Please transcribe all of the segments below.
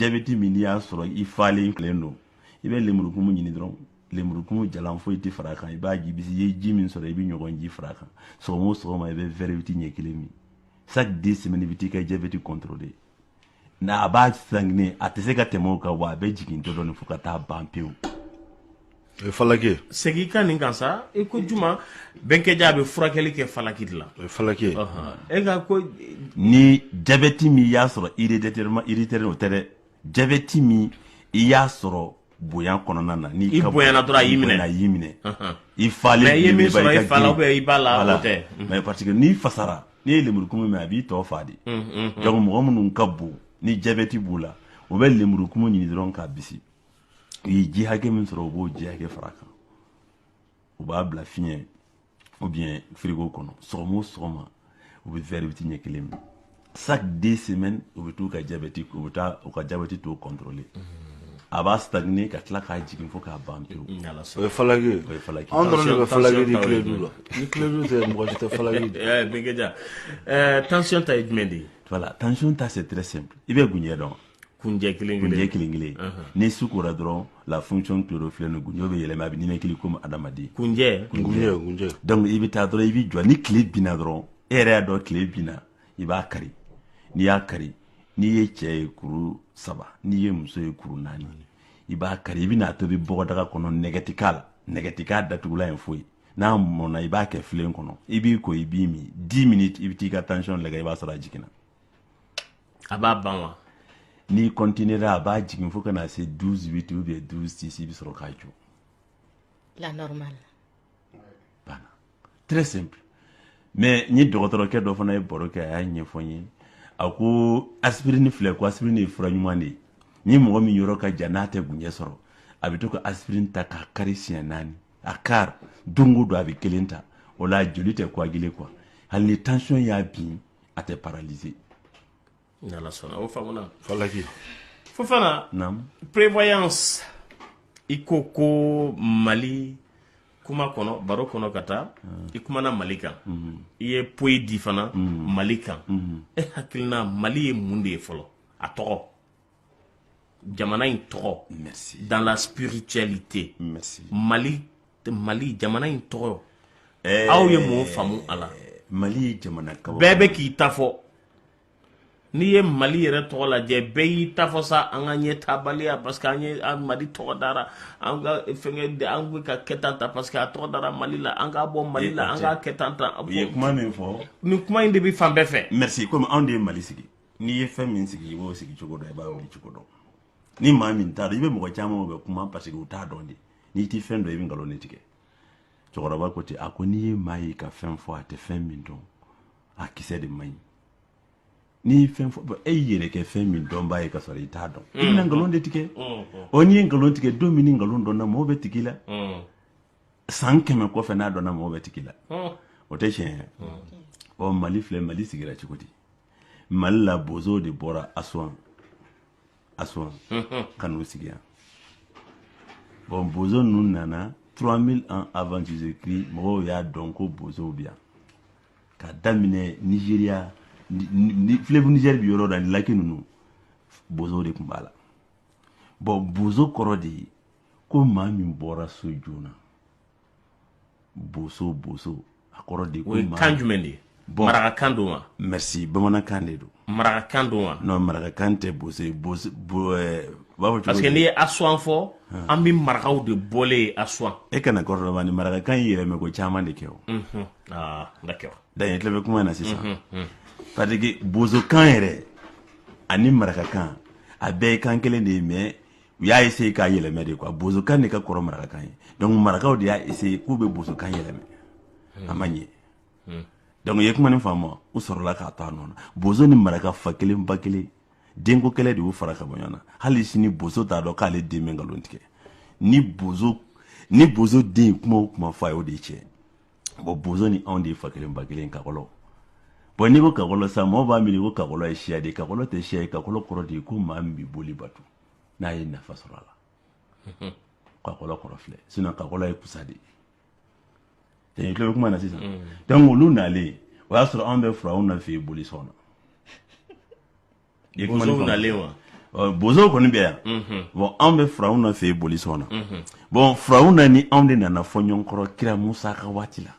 jabɛti min n'i y'a sɔrɔ i falen filɛ don i bɛ lemurukumu ɲini dɔrɔn lemurukumu jalan foyi tɛ fara kan i b'a ji bisi i ye ji min sɔrɔ i bɛ ɲɔgɔn ji fara kan sɔgɔma o sɔgɔma i bɛ verre ɲɛ kelen min chaque 10 semaines i bɛ t'i ka jabɛti contrôler n'a b'a sanguiner a tɛ se ka tɛmɛ o kan wa a bɛ jigin dɔɔnin fo ka taa ban pewu. Falaki segi ka nin kan sa i ko juma bɛnkɛja a bɛ furakɛli kɛ falaki de la. Falaki e ka ko ni jabɛti min y'a sɔrɔ irritéré o tɛ dɛ jabɛti min i y'a sɔrɔ bonya kɔnɔna na ni i bonyana dɔrɔn a y'i minɛ i falen mais i ye min sɔrɔ i fa la ou i b'a la o tɛ mais parce que n'i fasara n'i ye lemurukumu min a b'i tɔ fa de donc mɔgɔ minnu ka bon ni jabɛti b'u la u bɛ lemurukumu ɲini dɔrɔn k'a bisi u ye ji hakɛ min sɔrɔ u b'o ji hakɛ fara kan u b'a bila fiɲɛ ou bien frigo kɔnɔ sɔgɔma o sɔgɔma u bɛ verre ɲɛ kelen min chaque 2 semaines u bɛ t'u ka jabɛti u bɛ taa u ka jabɛti t'o contrôler a b'a stagner ka tila k'a jigin fo k'a ban pewu. O ye falaki an dɔrɔn de bɛ falaki di tile du la ni tile du tɛ mɔgɔ si tɛ falaki di. Bɛnkɛja tension ta ye jumɛn de ye. Voilà tension ta c'est très simple i bɛ gunjɛ dɔn. Kunjɛ kelen kelen ni su kora dɔrɔn la fonction chlorophylle ni gunjɛ bɛ yɛlɛma a bɛ ninakili comme adamaden. Kunjɛ donc i bɛ taa dɔrɔn i bɛ jɔ ni tile binna dɔrɔn e yɛrɛ y'a dɔn tile binna i b'a kari n'i y'a kari n'i ye cɛ ye kuru 3 n'i ye muso ye kuru 4 i b'a kari i bɛna tobi bɔgɔdaga kɔnɔ nɛgɛ tɛ k'a la nɛgɛ tɛ k'a datugulan ye foyi n'a mɔna i b'a kɛ filen kɔnɔ i b'i ko i b'i min 10 minutes i bɛ t'i ka tension lajɛ i b'a sɔrɔ a jiginna. A b'a ban wa. N'i continuera a b'a jigin fo ka na se 12-8 ou bien 12-6 i bɛ sɔrɔ k'a jɔ. La normale. Banna très simple mais n ye dɔgɔtɔrɔkɛ dɔ fana ye baro kɛ a y'a ɲɛfɔ n ye a ko aspirine filɛ ko aspirine ye fura ɲuman de ye ni mɔgɔ min yɔrɔ ka jan n'a tɛ gunjɛ sɔrɔ a bɛ to ka aspirine ta k'a kari siɲɛ 4 a kari don o don a bɛ 1 ta o la joli tɛ coaguler quoi hali ni tension y'a bin a tɛ paralyser. N'Ala sɔnna o faamuna. Falaki Fofana prévoyance i ko Mali kuma kɔnɔ baro kɔnɔ ka taa i kumana Mali kan i ye poyi di fana Mali kan e hakilina Mali ye mun de ye fɔlɔ a tɔgɔ jamana in tɔgɔ dans la spiritualité Mali jamana in tɔgɔ aw ye mun faamu a la. Mali ye jamana kaba bɛɛ bɛ k'i ta fɔ n'i ye Mali yɛrɛ tɔgɔ lajɛ bɛɛ y'i ta fɔ sa an ka ɲɛtabaliya parce que an ye Mali tɔgɔ dara an ka fɛngɛ an bɛ ka kɛ tan ta parce que a tɔgɔ dara Mali la an ka bɔ Mali la an ka kɛ tan ta. u ye kuma min fɔ nin kuma in de bɛ fan bɛɛ fɛ. merci comme anw de ye Mali sigi n'i ye fɛn min sigi i b'o sigi cogo dɔn i b'a wuli cogo dɔn ni maa min t'a dɔn i bɛ mɔgɔ caman bɛ kuma parce que u t'a dɔn de n'i tɛ fɛn dɔn i bɛ nkalon de tigɛ cɛkɔrɔba ko ten a ko n'i ye maa ye ka fɛn fɔ a tɛ fɛn min dɔn a kisɛ de man ɲi n'i ye fɛn fɔ e y'i yɛrɛ kɛ fɛn min dɔn b'a ye ka sɔrɔ i t'a dɔn i bɛna nkalon de tigɛ n'i ye nkalon tigɛ don min ni nkalon dɔnna mɔgɔw bɛ tigi la san 100 kɔfɛ n'a dɔnna mɔgɔw bɛ tigi la o tɛ tiɲɛ ye Mali filɛ Mali sigira cogo di Mali la bozow de bɔra Asuwan ka n'u sigi yan bozo ninnu nana 3000 ans avant Jésus-Christ mɔgɔw y'a dɔn ko bozow bɛ yan ka daminɛ Nigeria fleuve Niger bi yɔrɔ la ni laki ninnu bozow de tun b'a la bozo kɔrɔ de ye ko maa min bɔra so joona bozo a kɔrɔ de ye ko maa kan jumɛn de ye marakakan don wa. merci bamanankan de don marakakan don wa. non marakakan tɛ bozo ye parce que n'i ye Asuwan fɔ an bɛ marakaw de bɔlen Asuwan e kana kɔrɔdɔn ni marakakan in yɛlɛmɛ ko caman de kɛ o d'accord d'ailleurs tile bɛ kuma in na sisan parce que bozokan yɛrɛ ani marakakan a bɛɛ ye kan kelen de ye mais u y'a essayer k'a yɛlɛmɛ de quoi bozokan de ka kɔrɔ marakakan ye donc marakaw de y'a essayer k'u bɛ bozokan yɛlɛmɛ a ma ɲɛ donc u ye kuma nin faamu u sɔrɔla k'a to a nɔ na bozo ni maraka fa kelen ba kelen denko kɛlɛ de y'u fara ka bɔ ɲɔgɔn na hali sini bozo t'a dɔn k'ale den bɛ nkalon tigɛ ni bozo den ye kuma o kuma fɔ a ye o de ye tiɲɛ bozo ni anw de ye fa kelen ba kelen kakɔlɔ n'i ko kakɔlɔ sa mɔgɔw b'a miiri ko kakɔlɔ ye siya de ye kakɔlɔ tɛ siya ye kakɔlɔ kɔrɔ de ye ko maa min bɛ boli bato n'a ye nafa sɔrɔ a la kakɔlɔ kɔrɔ filɛ sinon kakɔlɔ ye kusa de ye i tulo bɛ kuma na sisan donc olu nalen o y'a sɔrɔ anw bɛ furaw nɔfɛ boli sɔn na bozow nalen wa bozo kɔni bɛ yan bon anw bɛ faraw na fɛ boli sɔn na bon faraw na ni anw de nana fɔ ɲɔgɔn kɔrɔ kira Musa ka waati la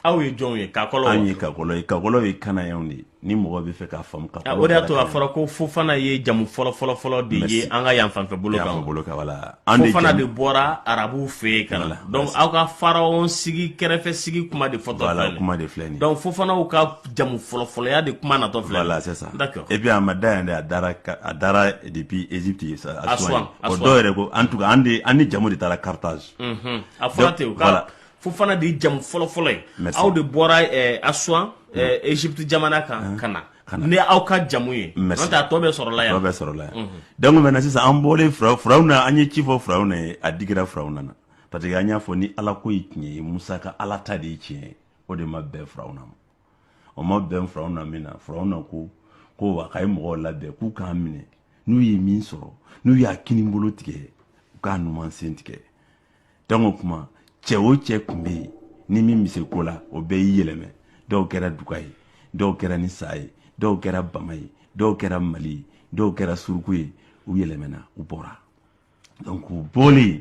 aw ye jɔnw ye kakɔlɔ an ye kakɔlɔ ye kana y'anw de ni mɔgɔ bɛ fɛ k'a faamu kakɔlɔ o de y'a to a fɔra ko Fofana ye jamu fɔlɔ de ye an ka yan fanfɛ bolo kan wala Fofana de bɔra arabuw fɛ yen ka na donc aw ka faraw sigi kɛrɛfɛ sigi kuma de fɔtɔ voilà kuma de filɛ nin donc Fofanaw ka jamu fɔlɔya de kuma natɔ filɛ voilà c'est ça d'accord et puis a ma da yan de a dara depuis Égypte Aswan o dɔw yɛrɛ ko en tout cas an ni jamu de taara Carthage a fɔra ten ka Fofana de jamu fɔlɔ ye aw de bɔra Aswan Égypte jamana kan ka na ni aw ka jamu ye n'o tɛ a tɔ bɛ sɔrɔla yan donc maintenant sisan an bɔlen faraw na an ye ci fɔ faraw na ye a digira faraw na parce que an y'a fɔ ni Ala ko ye tiɲɛ ye Musa ka Ala ta de ye tiɲɛ ye o de ma bɛn faraw na o ma bɛn faraw na min na faraw na ko wa k'a ye mɔgɔw labɛn k'u k'an minɛ n'u ye min sɔrɔ n'u y'a kinibolo tigɛ u k'a numan sen tigɛ donc o kuma cɛ o cɛ tun bɛ yen ni min bɛ se ko la o bɛɛ y'i yɛlɛmɛ dɔw kɛra Duga ye dɔw kɛra ni Sa ye dɔw kɛra Bama ye dɔw kɛra Mali ye dɔw kɛra Suruku ye u yɛlɛmɛna u bɔra donc u bɔlen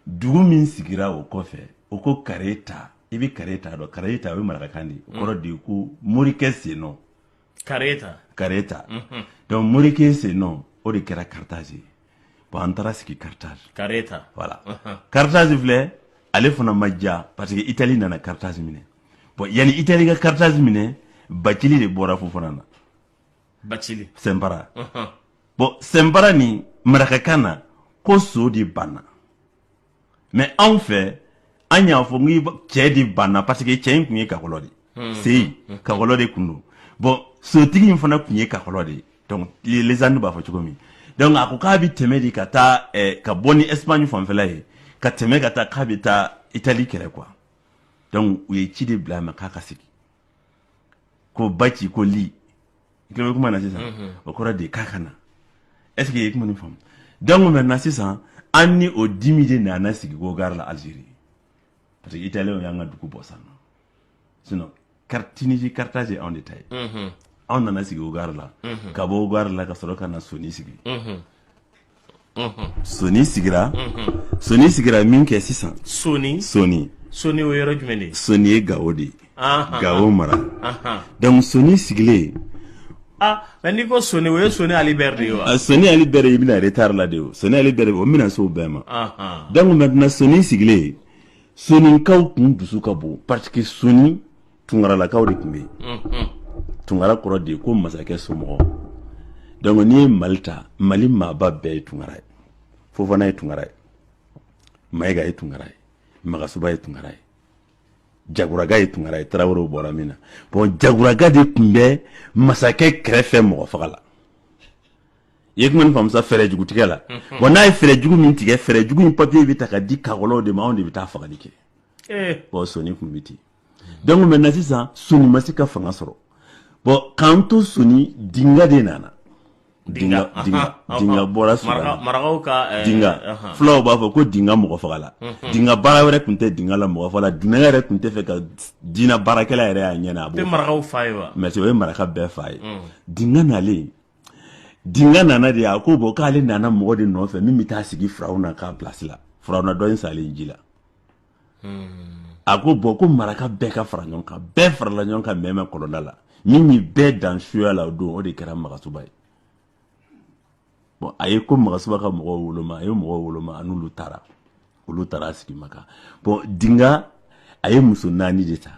dugu min sigira o kɔfɛ o ko Kareta i bɛ Kareta dɔn Kareta o ye marakakan de ye o kɔrɔ de ye ko morikɛ sennɔ Kareta donc morikɛ sennɔ o de kɛra Carthage ye bon an taara sigi Carthage voilà Carthage filɛ ale fana ma diya parce que Italie nana Carthage minɛ bon yani Italie ka Carthage minɛ Bacili de bɔra Fofana na Bacili Sempara bon Sempara ni marakakan na ko so de banna mais anw fɛ an y'a fɔ n ko cɛ de banna parce que cɛ in tun ye kakɔlɔ de seyi kakɔlɔ de tun don bon sotigi in fana tun ye kakɔlɔ de donc les années b'a fɔ cogo min donc a ko k'a bɛ tɛmɛ de ka taa ka bɔ ni Espagne fanfɛla ye ka tɛmɛ ka taa k'a bɛ taa Italie kɛrɛ quoi donc u ye ci de bila a ma k'a ka sigi ko Baci ko li i kilo bɛ kuma na sisan o kɔrɔ de k'a ka na est-ce que i ye kuma nin faamu donc maintenant sisan an ni o dimi de nana sigi ko gare la Algérie parce que Italiens y'an ka dugu bɔ san sinon Tunisie Carthage ye anw de ta ye anw nana sigi o gare la ka bɔ o gare la ka sɔrɔ ka na Soni sigi Soni sigira min kɛ sisan Soni o yɔrɔ jumɛn de Soni ye Gawo de ye Gawo mara donc Soni sigilen mais n'i ko Soni o ye Soni Ali Ber de ye wa Soni Ali Ber i bɛna retard la de o Soni Ali Ber o bɛna se o bɛɛ ma donc maintenant Soni sigilen Soninkaw tun dusu ka bon parce que Soni tunkaralakaw de tun bɛ yen tunkara kɔrɔ de ye ko masakɛ somɔgɔ donc n'i ye Mali ta Mali maaba bɛɛ ye tunkara ye Fofana ye tunkara ye Mayiga ye tunkara ye Magasuba ye tunkara ye Jaguraga ye tunkara ye Tarawelew bɔra min na bon Jaguraga de tun bɛ masakɛ kɛrɛfɛ mɔgɔ faga la i ye kuma nin faamu sa fɛɛrɛ jugu tigɛ la bon n'a ye fɛɛrɛ jugu min tigɛ fɛɛrɛ jugu in papier bɛ ta ka di kakɔlɔw de ma anw de bɛ taa fagali kɛ bon Soni tun bɛ ten donc maintenant sisan Soni ma se ka fanga sɔrɔ bon k'an to Soni dinga de nana dinga bɔra Sudan marakaw ka dinga fulaw b'a fɔ ko dinga mɔgɔ faga la dinga baara wɛrɛ tun tɛ dinga la mɔgɔ faga la dinga yɛrɛ tun tɛ fɛ ka diinɛ baarakɛla yɛrɛ y'a ɲɛna a b'o tɛ marakaw fa ye wa mais o ye maraka bɛɛ fa ye dinga nalen dinga nana de a ko bɔn k'ale nana mɔgɔ de nɔfɛ min bɛ taa sigi Firawuna ka place la Firawuna dɔ in salen ji la a ko bɔn ko maraka bɛɛ ka fara ɲɔgɔn kan bɛɛ farala ɲɔgɔn kan mɛmɛ kɔlɔnda la min ye bɛɛ dan suya la o don o de kɛra Magasuba ye bon a ye ko Magasuba ka mɔgɔw woloma a ye mɔgɔw woloma n'olu taara sigi Maka bon dinga a ye muso 4 de ta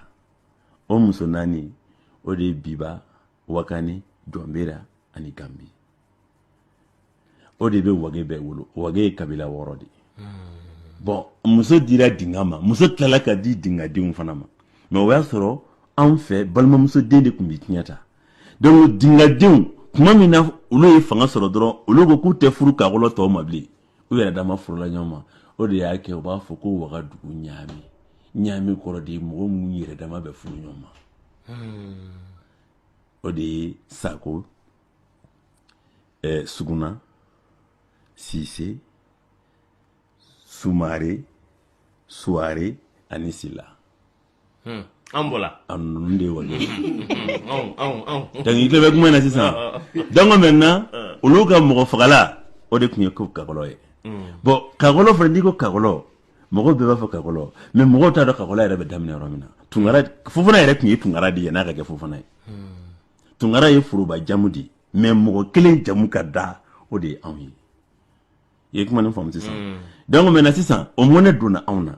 o muso 4 o de ye Biba Wakani Jɔnbɛra ani Gambi o de bɛ Wage bɛɛ wolo Wage ye kabila 6 de bon muso dira dinga ma muso tilala ka di dingadenw fana ma mais o y'a sɔrɔ anw fɛ balimamuso den de tun bɛ tiɲɛ ta donc dingadenw tuma min na olu ye fanga sɔrɔ dɔrɔn olu ko k'u tɛ furu kakɔlɔ tɔw ma bilen u yɛrɛ dama furula ɲɔgɔn ma o de y'a kɛ u b'a fɔ ko Wagadugu ɲaami kɔrɔ de ye mɔgɔ minnu yɛrɛ dama bɛ furu ɲɔgɔn ma o de ye Sako Suguna Sise Sumare Suare ani Sila an bɔla ninnu de ye Wage donc i tɛ bɛ kuma na sisan donc maintenant olu ka mɔgɔ fagala o de tun ye ko kakɔlɔ ye bon kakɔlɔ fana n'i ko kakɔlɔ mɔgɔw bɛɛ b'a fɔ kakɔlɔ mais mɔgɔw t'a dɔn kakɔlɔ yɛrɛ bɛ daminɛ yɔrɔ min na Tunkara Fofana yɛrɛ tun ye Tunkara de ye n'a ka kɛ Fofana ye Tunkara ye foroba jamu di mais mɔgɔ kelen jamu ka da o de ye anw ye i ye kuma nin faamu sisan donc maintenant sisan o mɔnɛ donna anw na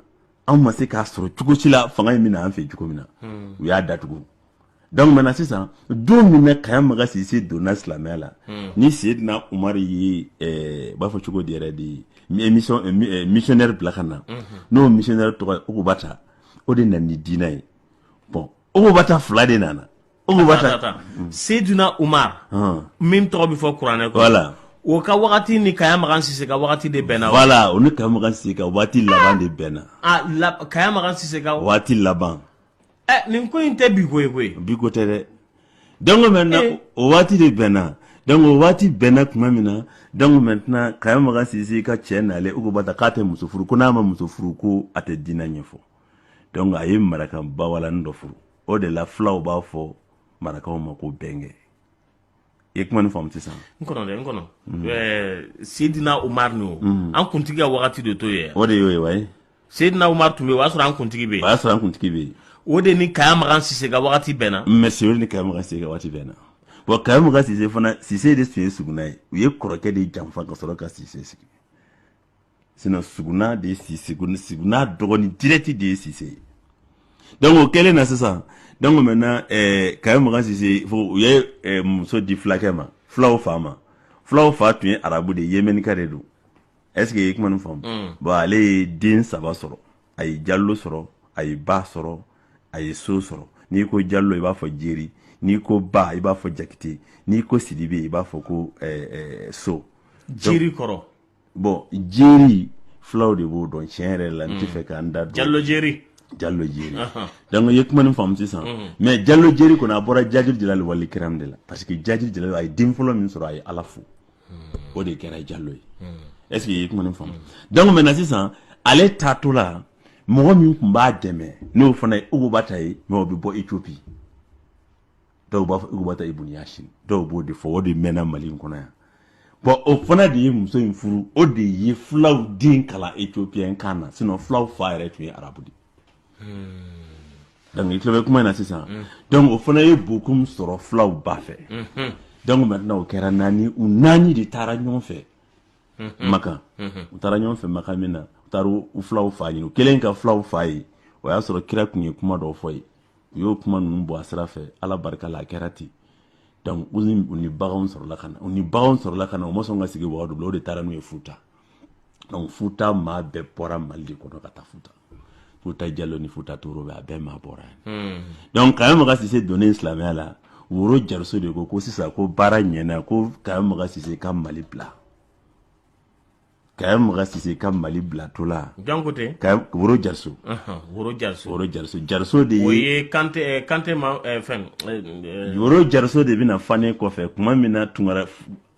anw ma se k'a sɔrɔ cogo si la fanga in bɛna an fɛ cogo min na u y'a datugu donc maintenant sisan don min na Kaya Maga Sise donna silamɛya la ni Seydina Umaru ye b'a fɔ cogo di yɛrɛ de missionnaire bila ka na n'o missionnaire tɔgɔ ye Ogubata o de nana ni diinɛ ye bon Ogubata fila de nana Ogubata Seydina Umaru min tɔgɔ bɛ fɔ kuranɛ kɔnɔ voilà o ka wagati ni Kaya Maga Sise ka wagati de bɛnna voilà o ni Kaya Maga Sise ka wagati laban de bɛnna Kaya Maga Sise ka wagati laban nin ko in tɛ bi ko ye koyi bi ko tɛ dɛ donc maintenant o wagati de bɛnna donc o wagati bɛnna tuma min na donc maintenant Kaya Maga Sise ka cɛ nalen Ogubata k'a tɛ muso furu ko n'a ma muso furu ko a tɛ diinɛ ɲɛfɔ donc a ye maraka bawalani dɔ furu o de la fulaw b'a fɔ marakaw ma ko bɛnkɛ i ye kuma nin faamu sisan n kɔnɔ Seydina Umaru nin an kuntigi ka wagati de t'o ye o de y'o ye wayi Seydina Umaru tun bɛ yen o y'a sɔrɔ an kuntigi bɛ yen o y'a sɔrɔ an kuntigi bɛ yen o de ni Kaya Maga Sise ka wagati bɛnna mais c'est ni Kaya Maga Sise ka wagati bɛnna bon Kaya Maga Sise fana Sise de tun ye Suguna ye u ye kɔrɔkɛ de janfa ka sɔrɔ ka Sise sigi sinon Suguna de ye Suguna dɔgɔnin direct de ye Sise ye donc o kɛlen na sisan donc maintenant Kaya Maga Sise u ye muso di fulakɛ ma fulaw fa tun ye arabu de Yemenika de don est ce que i ye kuma nin faamu bon ale ye den 3 sɔrɔ a ye Jallo sɔrɔ a ye Ba sɔrɔ a ye So sɔrɔ n'i ko Jallo i b'a fɔ Jeri n'i ko Ba i b'a fɔ Jakite n'i ko Sidibe i b'a fɔ ko So Jeri kɔrɔ bon Jeri fulaw de b'o dɔn tiɲɛ yɛrɛ la n tɛ fɛ k'an da don Jallo Jeri donc i ye kuma nin faamu sisan mais Jallo Jeri kɔni a bɔra Jajiri Jalali Wali Kiram de la parce que Jajiri Jalali a ye den fɔlɔ min sɔrɔ a ye Ala fo o de kɛra Jallo ye est ce que i ye kuma nin faamu donc maintenant sisan ale taatɔ la mɔgɔ min tun b'a dɛmɛ n'o fana ye Ogubata ye mais o bɛ bɔ Éthiopie dɔw b'a fɔ Ogubata Ibn Yasin dɔw b'o de fɔ o de mɛnna Mali in kɔnɔ yan bon o fana de ye muso in furu o de ye fulaw den kalan Éthiopien kan na sinon fulaw fa yɛrɛ tun ye arabu de donc i tulo bɛ kuma in na sisan donc o fana ye bokum sɔrɔ fulaw ba fɛ donc maintenant o kɛra u naani de taara ɲɔgɔn fɛ Makan u taara ɲɔgɔn fɛ Makan min na u taara u fulaw fa ɲini u kelen ka fulaw fa ye o y'a sɔrɔ kira tun ye kuma dɔw fɔ ye u y'o kuma ninnu bɔ a sira fɛ Ala barika la a kɛra ten donc u ni baganw sɔrɔla ka na u ma sɔn ka sigi Wagadugu la o de taara n'u ye Futa donc Futa maa bɛɛ bɔra Mali de kɔnɔ ka taa Futa Jallo ni Futa Toro bɛ a bɛɛ maa bɔra yen donc Kaya Maga Sise donnen silamɛya la Woro Jariso de ko sisan ko baara ɲɛna ko Kaya Maga Sise ka Mali bila Kaya Maga Sise ka Mali bila to la janko tɛ Woro Jariso Jariso de ye o ye Kante ma fɛn Woro Jariso de bɛna fane kɔfɛ kuma min na Tunkara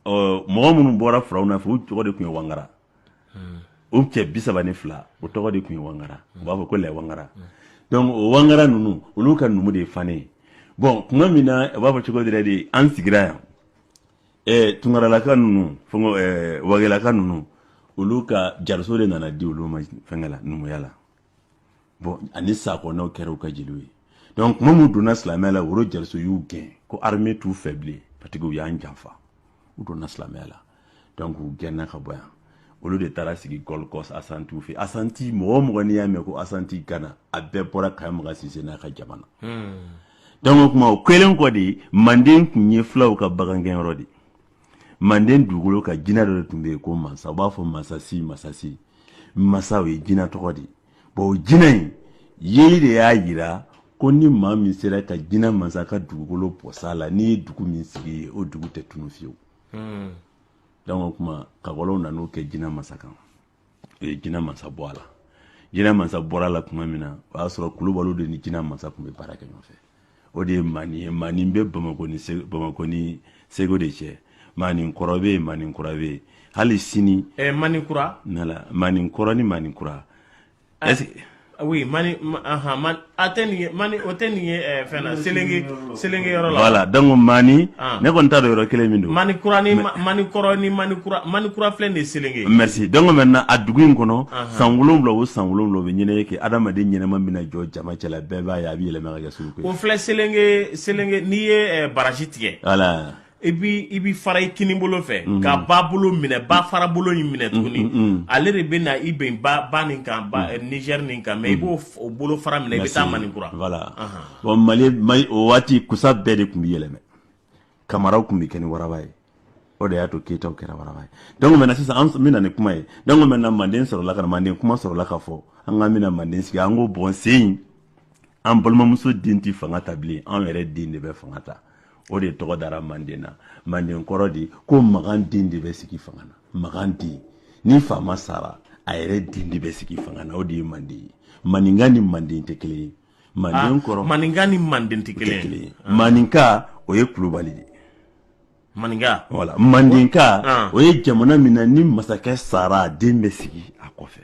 mɔgɔ minnu bɔra faraw na fɛ u tɔgɔ de tun ye Wangara o cɛ 32 o tɔgɔ de tun ye Wangara u b'a fɔ ko Lɛ Wangara donc o Wangara ninnu olu ka numu de ye fane bon kuma min na u b'a fɔ cogo yɛrɛ de an sigira yan Tunkaralaka ninnu Wagelaka ninnu olu ka Jariso de nana di olu ma fɛnkɛ la numuya la bon ani Sakɔnaw kɛra u ka jeliw ye donc kuma min donna silamɛya la Woro Jariso y'u gɛn ko armée t'u fɛ bilen parce que u y'an janfa u donna silamɛya la donc u gɛnna ka bɔ yan olu de taara sigi Gold Coast Asantiw fɛ Asanti mɔgɔ n'i y'a mɛn ko Asanti Gana a bɛɛ bɔra Kaya Maga Sise n'a ka jamana donc o kuma o kɛlen kɔ de Manden tun ye fulaw ka bagangɛnyɔrɔ de Manden dugukolo ka jinɛ dɔ de tun bɛ yen ko Mansa u b'a fɔ Masasi Masa o ye jinɛ tɔgɔ de bon o jinɛ in yeli de y'a jira ko ni maa min sera ka jinɛ Mansa ka dugukolo pɔs'a la n'i ye dugu min sigi o dugu tɛ tunu fiyewu donc o kuma Kakɔlɔw nan'o kɛ jinɛ Mansa kan o ye jinɛ Mansa bɔ a la jinɛ Mansa bɔra a la tuma min na o y'a sɔrɔ Kulubaliw de ni jinɛ Mansa tun bɛ baara kɛ ɲɔgɔn fɛ o de ye Mani ye Mani bɛ Bamakɔ ni Segu de cɛ Maninkɔrɔ bɛ yen Maninkura bɛ yen hali sini Maninkura Maninkɔrɔ ni Maninkura est-ce que Oui, mani ateni mani oteni fena selenge yoro la. Voilà, donc mani ne kon ta do yoro kele min do. Mani kurani mani kura flen de selenge. Merci. Donc maintenant a dugu in kono sangulum lo be nyene ke adama de nyene man bina jo jama cela beba ya bi le mega sulu ko. O fle selenge ni ye barajitike. Voilà. Ibi fara ikini bolo fɛ ka ba bolo minɛ ba fara bolo in minɛ tuguni ale de bɛ na i bɛn ba nin kan Niger nin kan mais i b'o bolo fara minɛ i bɛ taa Manikura. Voilà. Bon Mali o waati kusa bɛɛ de tun bɛ yɛlɛmɛ kamaraw tun bɛ kɛ ni waraba ye o de y'a to Keyitaw kɛra waraba ye donc maintenant sisan an bɛna ni kuma ye donc maintenant Manden sɔrɔla ka Manden kuma sɔrɔla ka fɔ an ka bɛna Manden sigi an ko bon sen an balimamuso den ti fanga ta bilen an yɛrɛ den de bɛ fanga ta. O de tɔgɔ dara Manden na Manden kɔrɔ di ko Magan den de bɛ sigi fanga na Magan den ni faama sara a yɛrɛ den de bɛ sigi fanga na o de ye Manden ye Maninka ni Manden tɛ kelen ye Manden kɔrɔ Maninka ni Manden tɛ kelen ye Maninka o ye Kulubali de Maninka voilà Mandenka o ye jamana min na ni masakɛ sara den bɛ sigi a kɔfɛ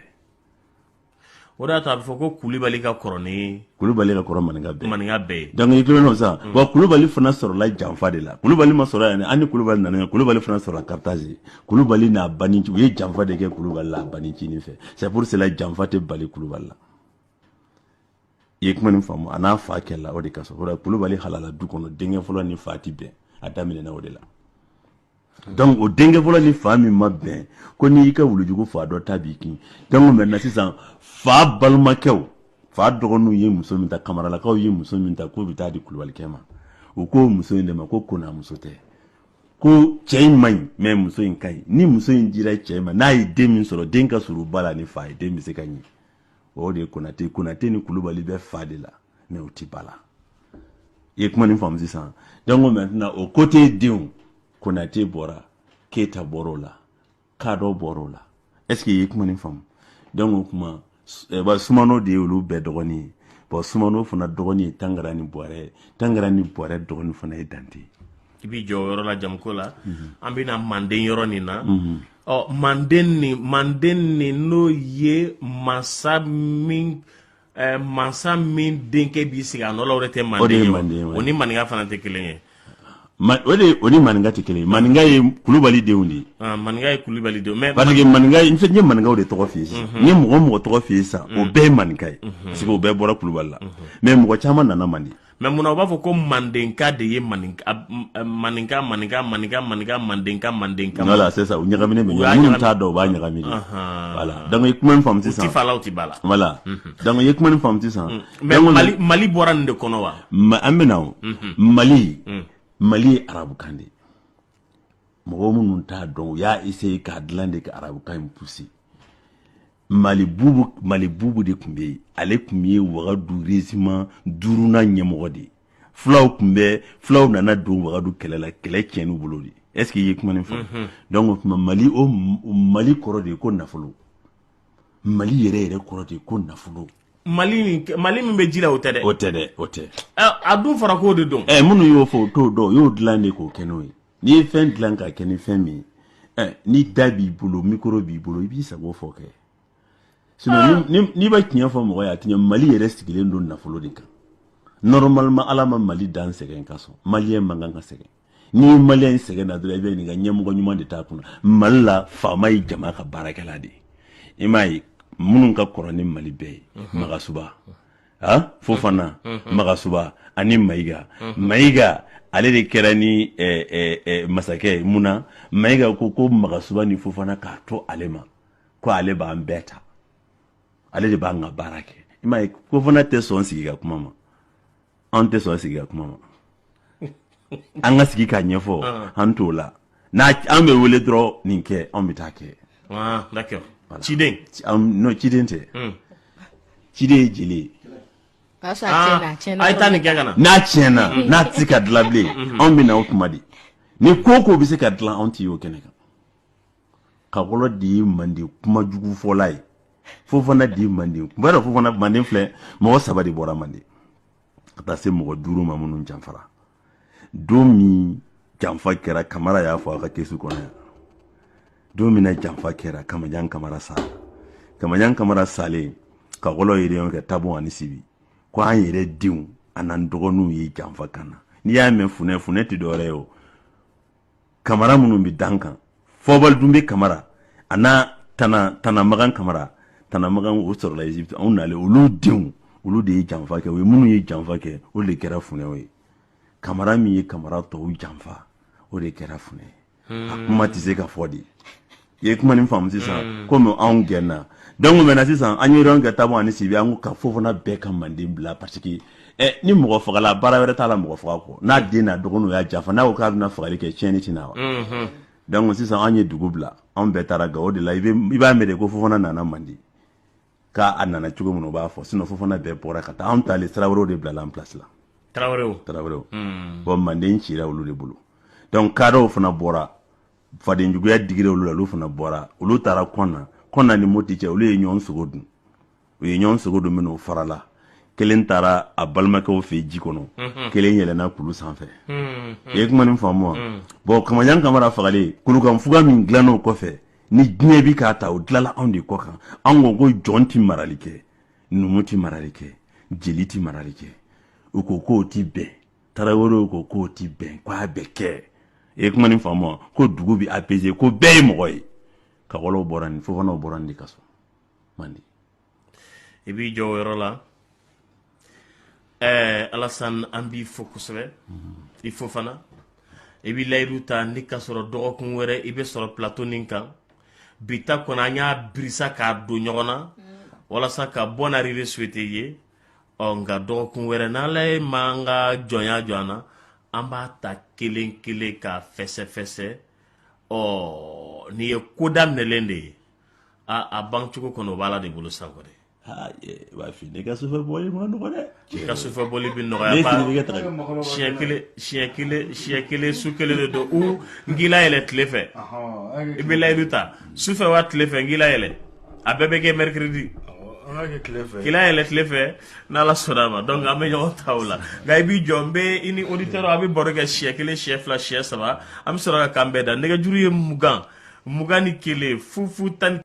o da ta fɔ ko Kulubali ka kɔrɔ ni Kulubali ka kɔrɔ Maninka bɛɛ donc i tulo n'o sa wa Kulubali fana sɔrɔla janfa de la Kulubali ma sɔrɔ yan ani Kulubali nana Kulubali fana sɔrɔla Kartazi Kulubali n'a baninci u ye janfa de kɛ Kulubali la baninci nin fɛ c'est pour cela janfa tɛ bali Kulubali la i ye kuma nin faamu a n'a fa kɛla o de ka sɔrɔ Kulubali halala du kɔnɔ denkɛ fɔlɔ ni fa ti bɛn a daminɛna o de la donc o denkɛ fɔlɔ ni fa min ma bɛn ko ni i ka wulujugu fa dɔ ta b'i kin donc maintenant sisan fa balimakɛw fa dɔgɔninw ye muso min ta kamaralakaw ye muso min ta k'o bɛ taa di Kulubalikɛ ma u ko muso in de ma ko n'a muso tɛ ko cɛ in man ɲi mais muso in ka ɲi ni muso in dira cɛ ma n'a ye den min sɔrɔ den ka surun ba la ni fa ye den bɛ se ka ɲɛ o de ye Konate ni Kulubali bɛ fa de la mais o ti ba la i ye kuma nin faamu sisan donc maintenant o côté denw Konate bɔra Keita bɔra o la Kadɔ bɔra o la est-ce que i ye kuma nin faamu donc o kuma Sumano de ye olu bɛɛ dɔgɔnin ye bon Sumano fana dɔgɔnin ye Tangara ni Bɔrɛ dɔgɔnin fana ye Dante i b'i jɔ o yɔrɔ la jamuko la an bɛna Manden yɔrɔ nin na Manden ni n'o ye masa min denkɛ b'i sigi a nɔ la o de tɛ Manden ye o ni Maninka fana tɛ kelen ye o ni Maninka tɛ kelen ye Maninka ye Kulubali denw de ye Maninka ye Kulubali denw mais parce que Maninka n ye Maninkaw de tɔgɔ f'i ye sisan n ye mɔgɔ tɔgɔ f'i ye sisan o bɛɛ ye Maninka ye parce que o bɛɛ bɔra Kulubali la mais mɔgɔ caman nana Manden mais munna u b'a fɔ ko Mandenka de ye Maninka Mandenka voilà c'est ça u ɲagaminen bɛ ɲɔgɔn minnu t'a dɔn u b'a ɲagami de voilà donc i kuma nin faamu sisan u ti fa la u ti ba la voilà donc i ye kuma nin faamu sisan mais Mali bɔra nin de kɔnɔ wa an bɛ na o Mali ye arabukan de mɔgɔ minnu t'a dɔn u y'a essayer k'a dilan de ka arabukan in pousser Mali bubu de tun bɛ yen ale tun ye Wagadu régiment 5nan ɲɛmɔgɔ de ye fulaw nana don Wagadu kɛlɛ la kɛlɛ tiɲɛn'u bolo de est-ce que i ye kuma nin faamu donc o tuma Mali kɔrɔ de ye ko nafolo Mali yɛrɛ kɔrɔ de ye ko nafolo Mali min bɛ ji la o tɛ dɛ o tɛ a dun fara k'o de dɔn minnu y'o fɔ o t'o dɔn o y'o dilan de k'o kɛ n'o ye n'i ye fɛn dilan k'a kɛ ni fɛn min ye ni da b'i bolo micro b'i bolo i b'i sago fɔ kɛ sinon n'i bɛ tiɲɛ fɔ mɔgɔ ye a tiɲɛ Mali yɛrɛ sigilen don nafolo de kan normalement Ala ma Mali dan sɛgɛn ka sɔn Malien man kan ka sɛgɛn ni Malien sɛgɛn na dɔrɔn i bɛ nin ka ɲɛmɔgɔ ɲuman de t'a kunna Mali la faama ye jama ka baarakɛla de ye i m'a ye minnu ka kɔrɔ ni Mali bɛɛ ye Magasuba Fofana Magasuba ani Mayiga ale de kɛra ni masakɛ ye munna Mayiga ko Magasuba ni Fofana k'a to ale ma ko ale b'an bɛɛ ta ale de b'an ka baara kɛ i m'a ye Fofana tɛ sɔn sigi ka kuma ma an tɛ sɔn sigi ka kuma ma an ka sigi ka ɲɛfɔ an t'o la an bɛ wele dɔrɔn nin kɛ an bɛ taa kɛ d'accord Ciden non Ciden tɛ Ciden ye jeli ye a ye taa nin kɛ ka na n'a tiɲɛna n'a tɛ se ka dilan bilen anw bɛ na o tuma de ni ko bɛ se ka dilan anw tɛ y'o kɛnɛ kan Kakɔlɔ de ye Manden kuma jugu fɔla ye Fofana de ye Manden b'a dɔn Fofana Manden filɛ mɔgɔ 3 de bɔra Manden ka taa se mɔgɔ 5 ma minnu janfara don min janfa kɛra Kamara y'a fɔ a ka kesu kɔnɔ yan don min na janfa kɛra Kamajan Kamara salen ka wolo yire ka tabo ani sibi ko an yere diw anan dogonu yi janfa kana ni ya men fune ti dore yo kamara munun bi dankan fobal dumbe kamara ana tana magan kamara tana magan o soro la Egypte on nale olu diw olu de yi janfa ke we munun yi janfa ke o le kera fune we kamara mi yi kamara to janfa o de kera fune kuma ti se ka fodi ye kuma ni fam sisan comme an gena donc mena sisan an yi ron ga tabo ani sibi an ka fofona be kan mandin bla parce que ni mɔgɔ fagala bara wɛrɛ t'a la mɔgɔ faga kɔ n'a den n'a dɔgɔninw y'a jafa n'a ko k'a bɛna fagali kɛ tiɲɛni tɛna wa donc sisan an ye dugu bila an bɛɛ taara Gao de la i b'a mɛn de ko Fofana nana Mandi k'a nana cogo min u b'a fɔ sinon Fofana bɛɛ bɔra ka taa an taalen Tarawelew de bilala en place la Tarawelew bon Manden cira olu de bolo donc kadɔw fana bɔra fadenjuguya digira olu la olu fana bɔra olu taara kɔnna ni Moti cɛ olu ye ɲɔgɔn sogo dun u ye ɲɔgɔn sogo dun minnu farala kelen taara a balimakɛw fɛ ji kɔnɔ kelen yɛlɛnna kulu sanfɛ ye kuma nin faamu wa bon Kamajan Kamara fagalen Kulukan fuga min dilan'o kɔfɛ ni diɲɛ bi k'a ta o dilala anw de kɔ kan an ko jɔn ti marali kɛ numu ti marali kɛ jeli ti marali kɛ u ko k'o ti bɛn Tarawelew ko k'o ti bɛn k'a bɛ kɛ ye kuma nin faamu wa ko dugu bi apaiser ko bɛɛ ye mɔgɔ ye Kawolo bɔra nin Fofanaw bɔra nin de kaso Mandi i b'i jɔ o yɔrɔ la Alassane an b'i fo kosɛbɛ i Fofana i bɛ layidu ta ni ka sɔrɔ dɔgɔkun wɛrɛ i bɛ sɔrɔ plateau nin kan bi ta kɔnɔ an y'a birisa k'a don ɲɔgɔn na walasa ka bonne arrivée souhaiter ye nka dɔgɔkun wɛrɛ n'Ala ye m'an ka jɔnya jɔ an na an b'a ta kelen kelen k'a fɛsɛ nin ye ko daminɛlen de ye a ban cogo kɔnɔ o b'Ala de bolo sisan kɔni b'a fi ne ka sufɛ bɔli ma nɔgɔ dɛ ka sufɛ bɔli bi nɔgɔya ba siɲɛ kelen su kelen de don ou ngila yɛlɛ tile fɛ i bɛ layidu ta sufɛ wa tile fɛ ngila yɛlɛ a bɛɛ bɛ kɛ mercredi kila yɛlɛ tile fɛ n'Ala sɔnna ma donc an bɛ ɲɔgɔn ta o la nka i b'i jɔ n bɛ i ni auditeur a bɛ baro kɛ siɲɛ kelen siɲɛ fila siɲɛ saba an bɛ sɔrɔ ka kan bɛɛ da nɛgɛjuru ye 20 21 fu 10